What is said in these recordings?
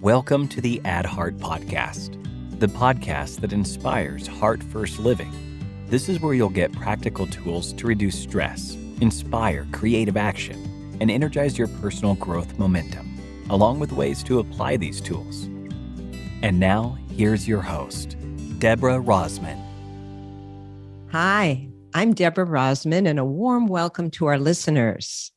Welcome to the Add Heart Podcast, the podcast that inspires heart-first living. This is where you'll get practical tools to reduce stress, inspire creative action, and energize your personal growth momentum, along with ways to apply these tools. And now, here's your host, Deborah Rozman. Hi, I'm Deborah Rozman, and a warm welcome to our listeners.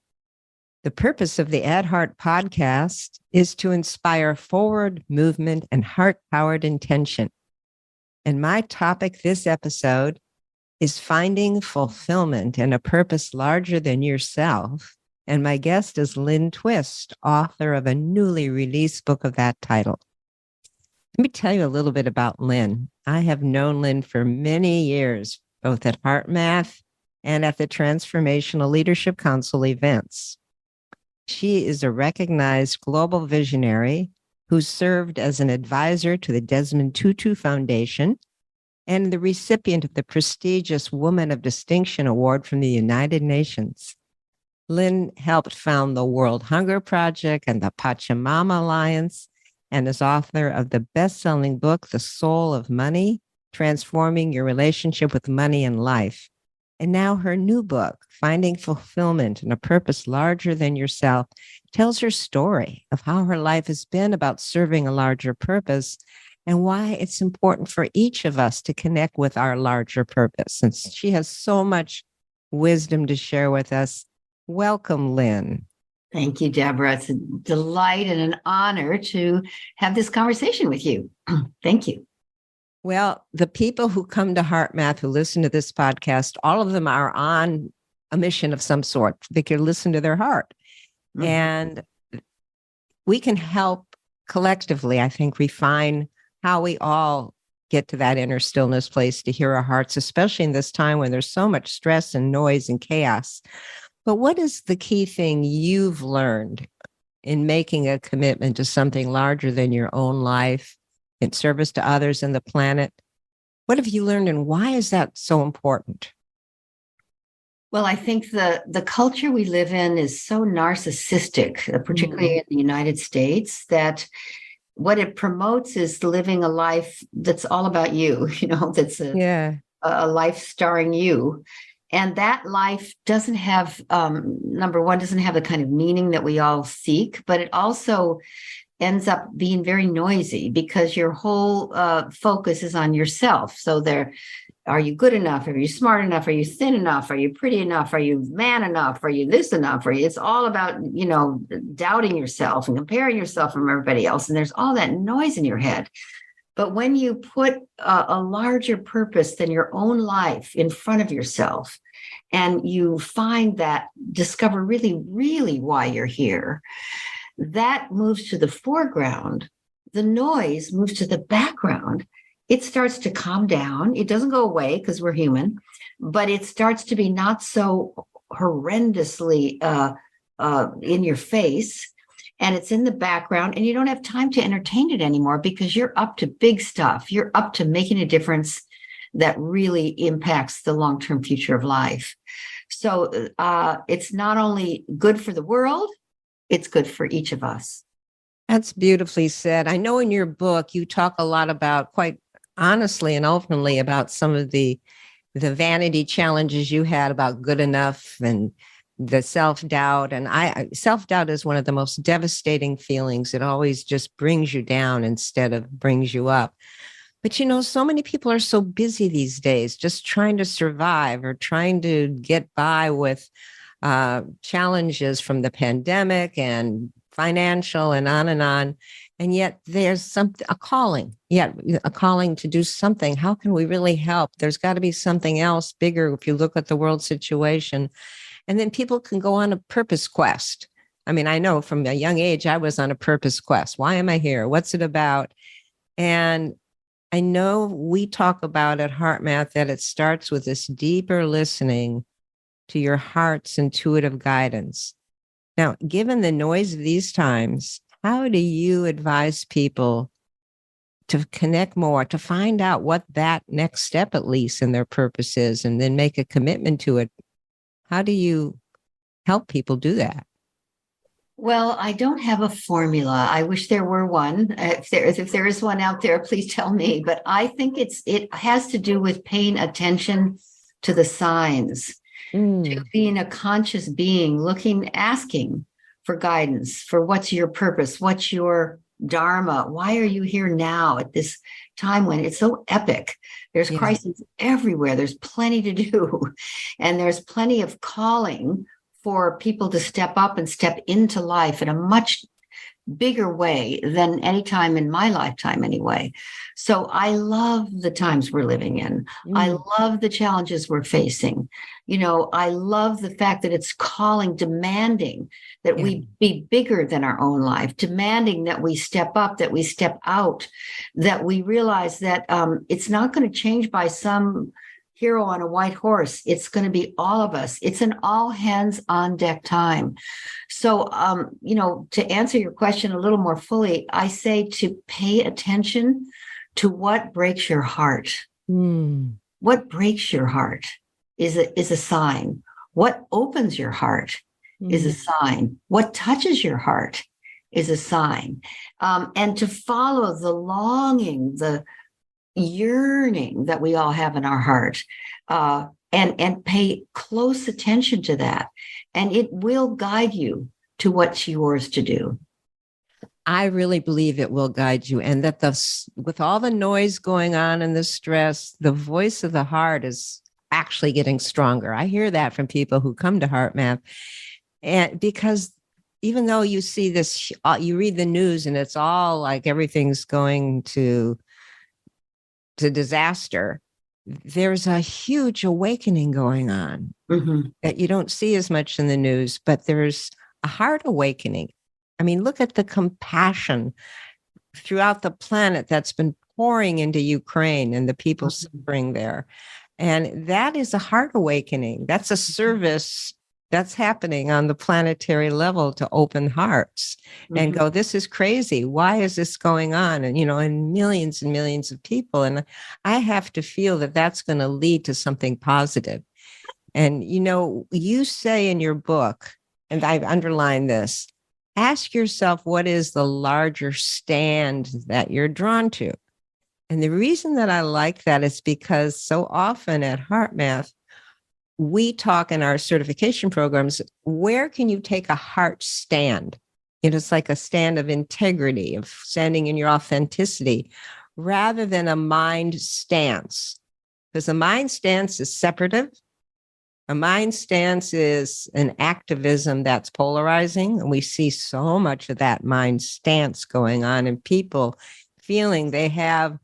The purpose of the Add Heart podcast is to inspire forward movement and heart-powered intention. And my topic this episode is finding fulfillment and a purpose larger than yourself. And my guest is Lynn Twist, author of a newly released book of that title. Let me tell you a little bit about Lynn. I have known Lynn for many years, both at HeartMath and at the Transformational Leadership Council events. She is a recognized global visionary who served as an advisor to the Desmond Tutu Foundation and the recipient of the prestigious Woman of Distinction Award from the United Nations. Lynn helped found the World Hunger Project and the Pachamama Alliance and is author of the best-selling book, The Soul of Money, Transforming Your Relationship with Money and Life. And now her new book, Finding Fulfillment and a Purpose Larger Than Yourself, tells her story of how her life has been about serving a larger purpose and why it's important for each of us to connect with our larger purpose. And she has so much wisdom to share with us. Welcome, Lynn. Thank you, Deborah. It's a delight and an honor to have this conversation with you. Thank you. Well, the people who come to HeartMath, who listen to this podcast, all of them are on a mission of some sort. They can listen to their heart. Mm-hmm. And we can help collectively, I think, refine how we all get to that inner stillness place to hear our hearts, especially in this time when there's so much stress and noise and chaos. But what is the key thing you've learned in making a commitment to something larger than your own life, in service to others and the planet? What have you learned, and why is that so important? Well, I think the culture we live in is so narcissistic, particularly in the United States, that what it promotes is living a life that's all about you, that's a life starring you. And that life doesn't have, number one, doesn't have the kind of meaning that we all seek, but it also ends up being very noisy because your whole focus is on yourself. So are you good enough? Are you smart enough? Are you thin enough? Are you pretty enough? Are you man enough? Are you this enough? It's all about, doubting yourself and comparing yourself from everybody else. And there's all that noise in your head. But when you put a larger purpose than your own life in front of yourself, and you discover really, really why you're here, that moves to the foreground. The noise moves to the background. It starts to calm down. It doesn't go away because we're human, but it starts to be not so horrendously in your face. And it's in the background, and you don't have time to entertain it anymore because you're up to big stuff. You're up to making a difference that really impacts the long-term future of life. So it's not only good for the world, it's good for each of us. That's beautifully said. I know in your book, you talk a lot about, quite honestly and openly, about some of the vanity challenges you had about good enough and the self-doubt. And self-doubt is one of the most devastating feelings. It always just brings you down instead of brings you up. But, so many people are so busy these days, just trying to survive or trying to get by with challenges from the pandemic and financial and on. And yet there's a calling to do something. How can we really help? There's got to be something else bigger if you look at the world situation. And then people can go on a purpose quest. I mean, I know from a young age, I was on a purpose quest. Why am I here? What's it about? And I know we talk about at HeartMath that it starts with this deeper listening to your heart's intuitive guidance. Now, given the noise of these times, how do you advise people to connect more, to find out what that next step, at least in their purpose is, and then make a commitment to it? How do you help people do that? Well, I don't have a formula. I wish there were one. If there is one out there, please tell me. But I think it has to do with paying attention to the signs, to being a conscious being, asking for guidance, for what's your purpose, what's your dharma, why are you here now at this time when it's so epic? There's crises everywhere. There's plenty to do, and there's plenty of calling for people to step up and step into life in a much bigger way than any time in my lifetime anyway. So I love the times we're living in. I love the challenges we're facing. I love the fact that it's calling, demanding that we be bigger than our own life, demanding that we step up, that we step out, that we realize that it's not going to change by some hero on a white horse. It's going to be all of us. It's an all hands on deck time. So, to answer your question a little more fully, I say to pay attention to what breaks your heart. What breaks your heart is a sign. What opens your heart is a sign. What touches your heart is a sign. And to follow the longing, the yearning that we all have in our heart, and pay close attention to that, and it will guide you to what's yours to do. I really believe it will guide you, and that with all the noise going on and the stress, the voice of the heart is actually getting stronger. I hear that from people who come to HeartMath, and because even though you see this, you read the news and it's all like everything's going to disaster, there's a huge awakening going on that you don't see as much in the news, but there's a heart awakening. I mean, look at the compassion throughout the planet that's been pouring into Ukraine and the people suffering there. And that is a heart awakening. That's a service that's happening on the planetary level to open hearts and go, this is crazy. Why is this going on? And millions of people. And I have to feel that that's going to lead to something positive. And, you say in your book, and I've underlined this, ask yourself, what is the larger stand that you're drawn to? And the reason that I like that is because so often at HeartMath, we talk in our certification programs, where can you take a heart stand? It's like a stand of integrity, of standing in your authenticity, rather than a mind stance. Because a mind stance is separative. A mind stance is an activism that's polarizing. And we see so much of that mind stance going on in people feeling they have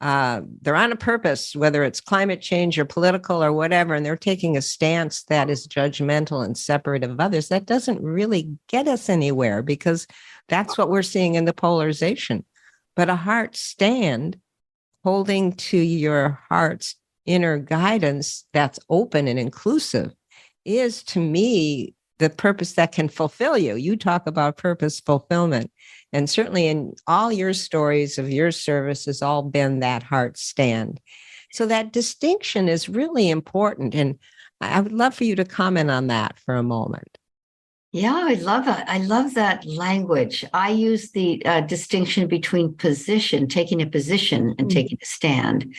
they're on a purpose, whether it's climate change or political or whatever, and they're taking a stance that is judgmental and separate of others. That doesn't really get us anywhere, because that's what we're seeing in the polarization. But a heart stand, holding to your heart's inner guidance that's open and inclusive, is, to me, the purpose that can fulfill you. You talk about purpose fulfillment. And certainly in all your stories of your service has all been that heart stand. So that distinction is really important. And I would love for you to comment on that for a moment. Yeah, I love it. I love that language. I use the distinction between taking a position and taking a stand.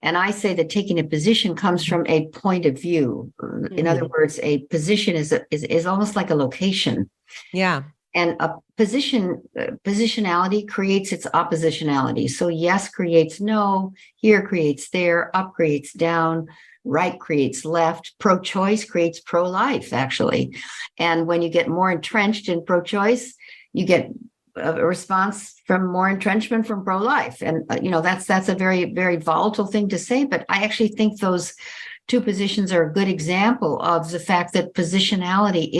And I say that taking a position comes from a point of view. In other words, a position is almost like a location. Yeah. And a positionality creates its oppositionality. So yes creates no, here creates there, up creates down, right creates left, pro-choice creates pro-life, actually. And when you get more entrenched in pro-choice, you get a response from more entrenchment from pro-life. And, that's a very, very volatile thing to say, but I actually think those two positions are a good example of the fact that positionality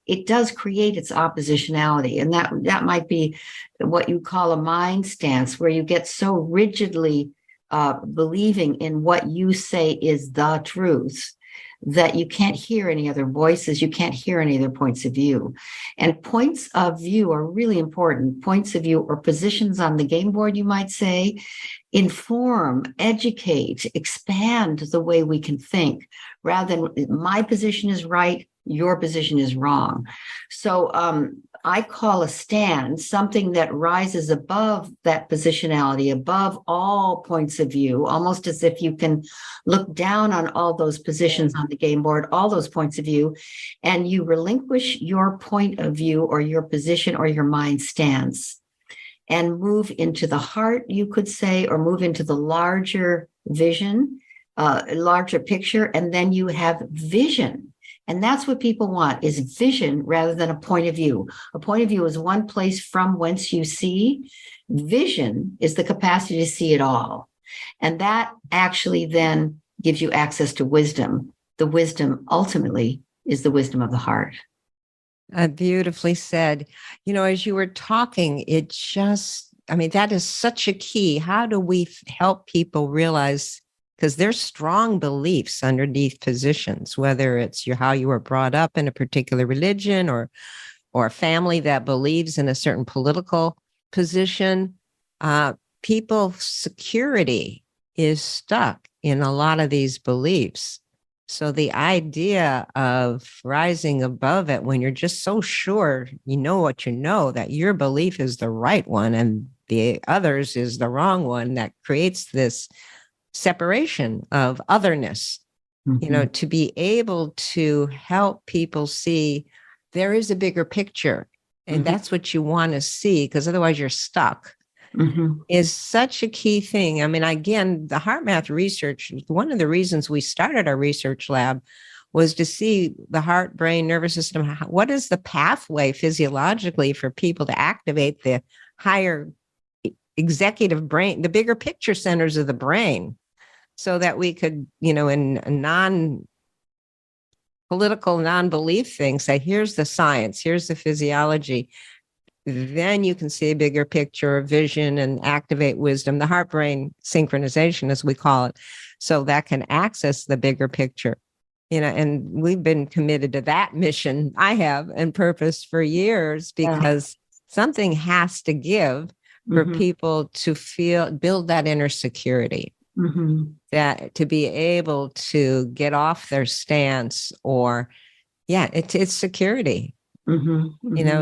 it does create its oppositionality. And that might be what you call a mind stance, where you get so rigidly believing in what you say is the truth that you can't hear any other voices, you can't hear any other points of view. And points of view are really important. Points of view, or positions on the game board, you might say, inform, educate, expand the way we can think, rather than my position is right, your position is wrong. So I call a stand something that rises above that positionality, above all points of view, almost as if you can look down on all those positions on the game board, all those points of view, and you relinquish your point of view or your position or your mind stance and move into the heart, you could say, or move into the larger vision, larger picture, and then you have vision. And that's what people want, is vision rather than a point of view. A point of view is one place from whence you see. Vision is the capacity to see it all. And that actually then gives you access to wisdom. The wisdom ultimately is the wisdom of the heart. Beautifully said. As you were talking, that is such a key. How do we help people realize, because there's strong beliefs underneath positions, whether it's how you were brought up in a particular religion or a family that believes in a certain political position. People's security is stuck in a lot of these beliefs. So the idea of rising above it when you're just so sure you know what you know, that your belief is the right one and the others is the wrong one, that creates this separation of otherness, to be able to help people see there is a bigger picture. And that's what you want to see, because otherwise you're stuck, is such a key thing. I mean, again, the HeartMath research, one of the reasons we started our research lab was to see the heart, brain, nervous system. What is the pathway physiologically for people to activate the higher executive brain, the bigger picture centers of the brain, so that we could, in a non-political, non-belief thing, say, here's the science, here's the physiology. Then you can see a bigger picture of vision and activate wisdom, the heart-brain synchronization, as we call it, so that can access the bigger picture. And we've been committed to that mission, I have, and purpose for years, because something has to give for people to build that inner security. That to be able to get off their stance, or it's security.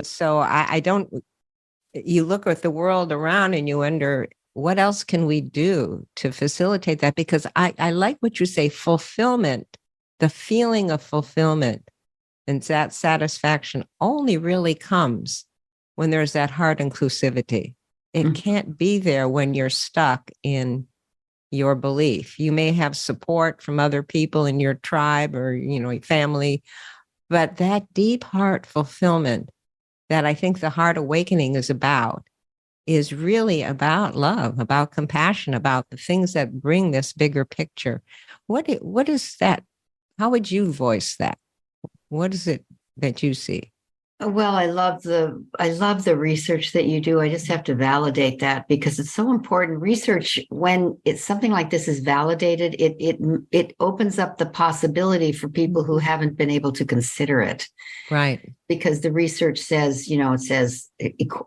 So I don't, you look at the world around and you wonder, what else can we do to facilitate that? Because I like what you say, fulfillment, the feeling of fulfillment and that satisfaction only really comes when there's that heart inclusivity. It can't be there when you're stuck in your belief. You may have support from other people in your tribe or, your family, but that deep heart fulfillment that I think the Heart Awakening is really about love, about compassion, about the things that bring this bigger picture. What is that? How would you voice that? What is it that you see? Well, I love the research that you do. I just have to validate that, because it's so important. Research, when it's something like this is validated, it opens up the possibility for people who haven't been able to consider it. Right. Because the research says, it says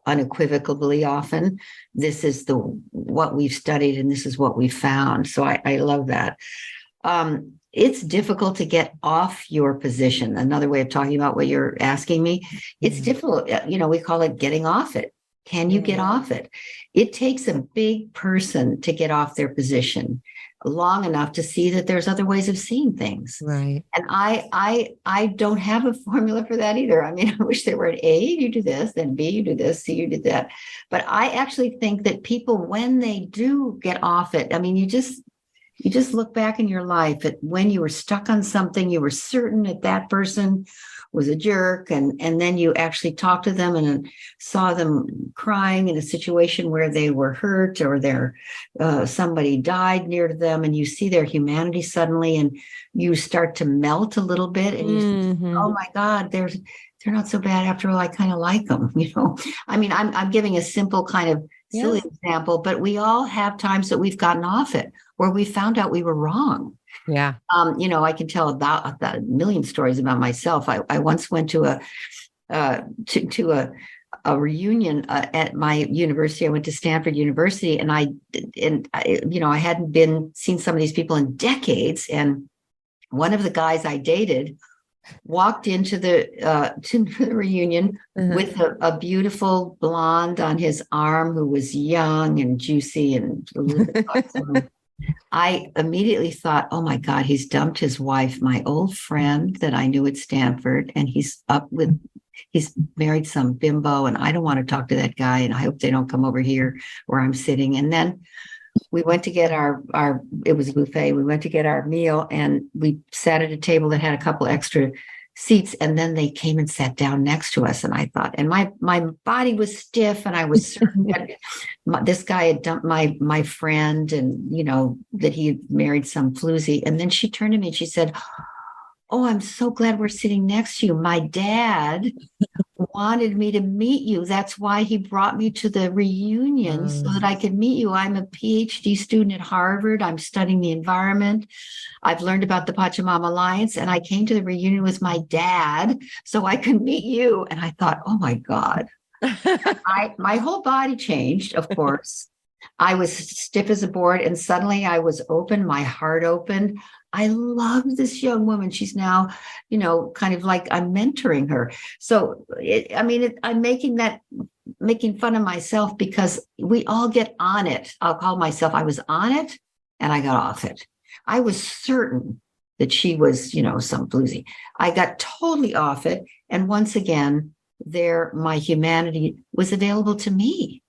unequivocally often, this is what we've studied and this is what we found. So I love that. It's difficult to get off your position. Another way of talking about what you're asking me, it's difficult. We call it getting off it. Can you get off it? It takes a big person to get off their position long enough to see that there's other ways of seeing things. Right. And I don't have a formula for that either. I mean, I wish there were an A, you do this, then B, you do this, C, you do that. But I actually think that people, when they do get off it, I mean, you just look back in your life at when you were stuck on something, you were certain that person was a jerk, and then you actually talked to them and saw them crying in a situation where they were hurt, or somebody died near to them, and you see their humanity suddenly, and you start to melt a little bit, and you say, oh my God, they're not so bad after all. I kind of like them, I mean, I'm giving a simple kind of silly example, but we all have times that we've gotten off it, where we found out we were wrong. Yeah. I can tell about a million stories about myself. I once went to a reunion at my university. I went to Stanford University, and I hadn't seen some of these people in decades. And one of the guys I dated walked into to the reunion with a beautiful blonde on his arm who was young and juicy and a little bit buxom. I immediately thought, oh my God, he's dumped his wife, my old friend that I knew at Stanford, and he's married some bimbo, and I don't want to talk to that guy, and I hope they don't come over here where I'm sitting. And then we went to get our it was a buffet. We went to get our meal, and we sat at a table that had a couple extra seats, and then they came and sat down next to us. And I thought, and my body was stiff, and I was certain that this guy had dumped my friend, and that he had married some floozy. And then she turned to me and she said, "Oh, I'm so glad we're sitting next to you. My dad wanted me to meet you. That's why he brought me to the reunion so that I could meet you. I'm a PhD student at Harvard. I'm studying the environment. I've learned about the Pachamama Alliance, and I came to the reunion with my dad so I could meet you." And I thought, oh my God. My whole body changed, of course. I was stiff as a board, and suddenly I was open, my heart opened. I love this young woman. She's now, kind of like I'm mentoring her. So, I'm making fun of myself because we all get on it. I'll call myself, I was on it and I got off it. I was certain that she was, some floozy. I got totally off it. And once again, my humanity was available to me.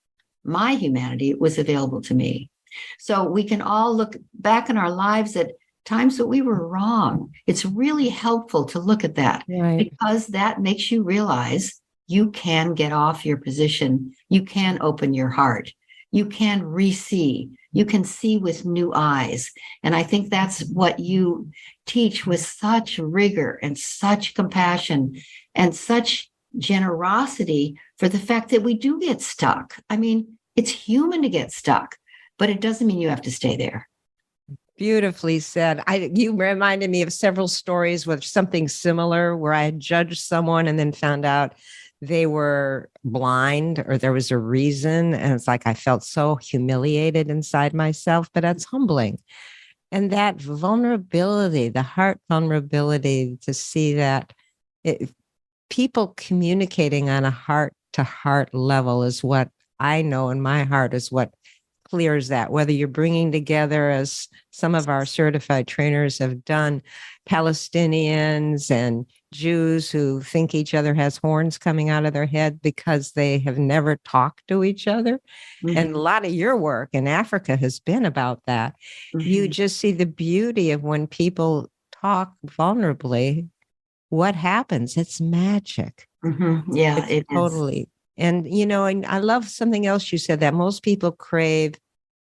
My humanity was available to me. So we can all look back in our lives at times that we were wrong. It's really helpful to look at that, Right. because that makes you realize you can get off your position. You can open your heart. You can re-see. You can see with new eyes. And I think that's what you teach with such rigor and such compassion and such generosity for the fact that we do get stuck. I mean, it's human to get stuck, but it doesn't mean you have to stay there. Beautifully said. You reminded me of several stories with something similar where I had judged someone and then found out they were blind or there was a reason. And it's like I felt so humiliated inside myself, but that's humbling. And that vulnerability, the heart vulnerability to see that people communicating on a heart-to-heart level is what I know in my heart is what clears that, whether you're bringing together, as some of our certified trainers have done, Palestinians and Jews who think each other has horns coming out of their head because they have never talked to each other. Mm-hmm. And a lot of your work in Africa has been about that. Mm-hmm. You just see the beauty of when people talk vulnerably, what happens? It's magic. Mm-hmm. Yeah, it's totally is. And, and I love something else you said, that most people crave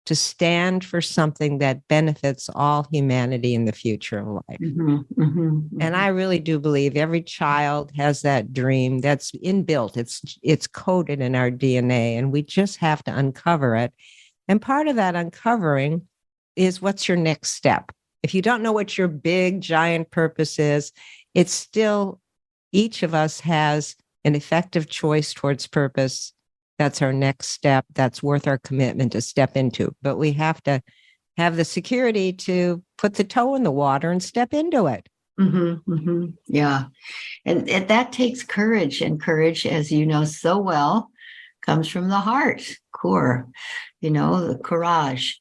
to stand for something that benefits all humanity in the future of life. Mm-hmm, mm-hmm, mm-hmm. And I really do believe every child has that dream that's inbuilt. It's coded in our DNA, and we just have to uncover it. And part of that uncovering is, what's your next step? If you don't know what your big, giant purpose is, it's still, each of us has an effective choice towards purpose. That's our next step. That's worth our commitment to step into. But we have to have the security to put the toe in the water and step into it. Mm-hmm, mm-hmm. Yeah. And that takes courage. And courage, as you know so well, comes from the heart core, the courage.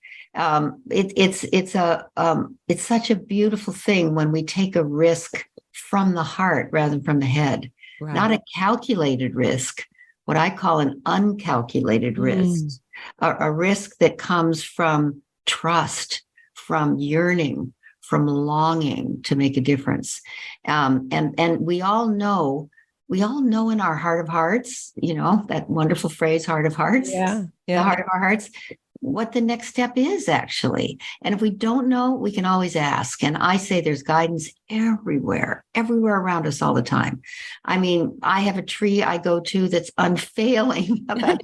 It's such a beautiful thing when we take a risk from the heart rather than from the head. Right. Not a calculated risk, what I call an uncalculated risk, a risk that comes from trust, from yearning, from longing to make a difference. And we all know in our heart of hearts, that wonderful phrase, heart of hearts, the heart of our hearts, what the next step is actually. And if we don't know, we can always ask. And I say there's guidance everywhere around us all the time. I mean, I have a tree I go to that's unfailing about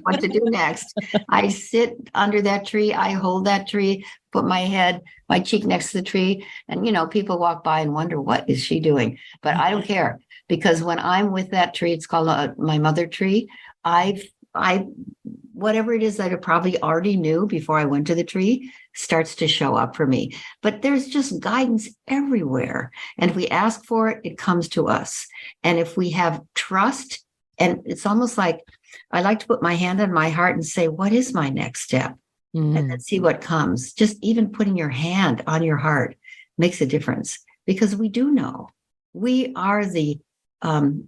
what to do next. I sit under that tree, I hold that tree, put my cheek next to the tree. And, people walk by and wonder, what is she doing? But I don't care, because when I'm with that tree, it's called my mother tree. I whatever it is that I probably already knew before I went to the tree starts to show up for me. But there's just guidance everywhere. And if we ask for it, it comes to us. And if we have trust, and it's almost like I like to put my hand on my heart and say, what is my next step? And then see what comes. Just even putting your hand on your heart makes a difference, because we do know we are the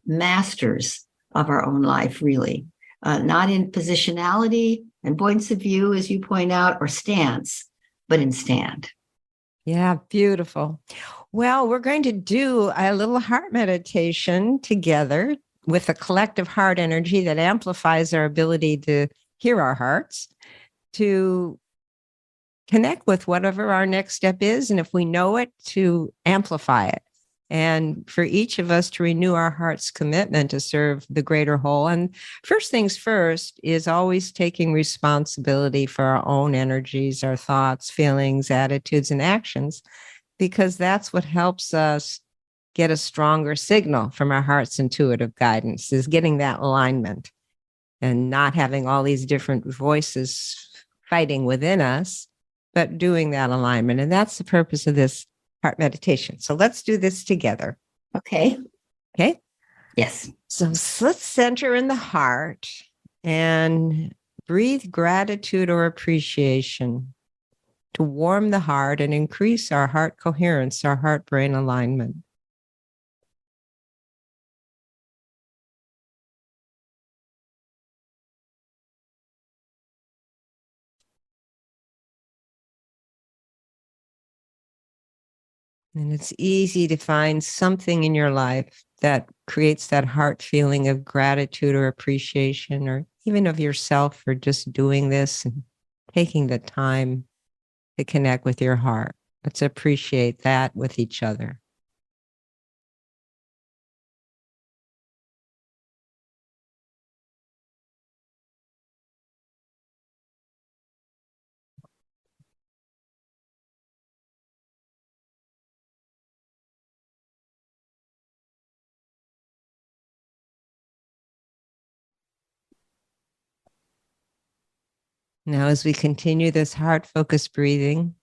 masters of our own life, really. Not in positionality and points of view, as you point out, or stance, but in stand. Yeah, beautiful. Well, we're going to do a little heart meditation together with a collective heart energy that amplifies our ability to hear our hearts, to connect with whatever our next step is. And if we know it, to amplify it. And for each of us to renew our heart's commitment to serve the greater whole. And first things first is always taking responsibility for our own energies, our thoughts, feelings, attitudes, and actions, because that's what helps us get a stronger signal from our heart's intuitive guidance, is getting that alignment and not having all these different voices fighting within us, but doing that alignment. And that's the purpose of this heart meditation. So let's do this together. Okay. Okay. Yes. So let's center in the heart and breathe gratitude or appreciation to warm the heart and increase our heart coherence, our heart-brain alignment. And it's easy to find something in your life that creates that heart feeling of gratitude or appreciation, or even of yourself for just doing this and taking the time to connect with your heart. Let's appreciate that with each other. Now, as we continue this heart-focused breathing,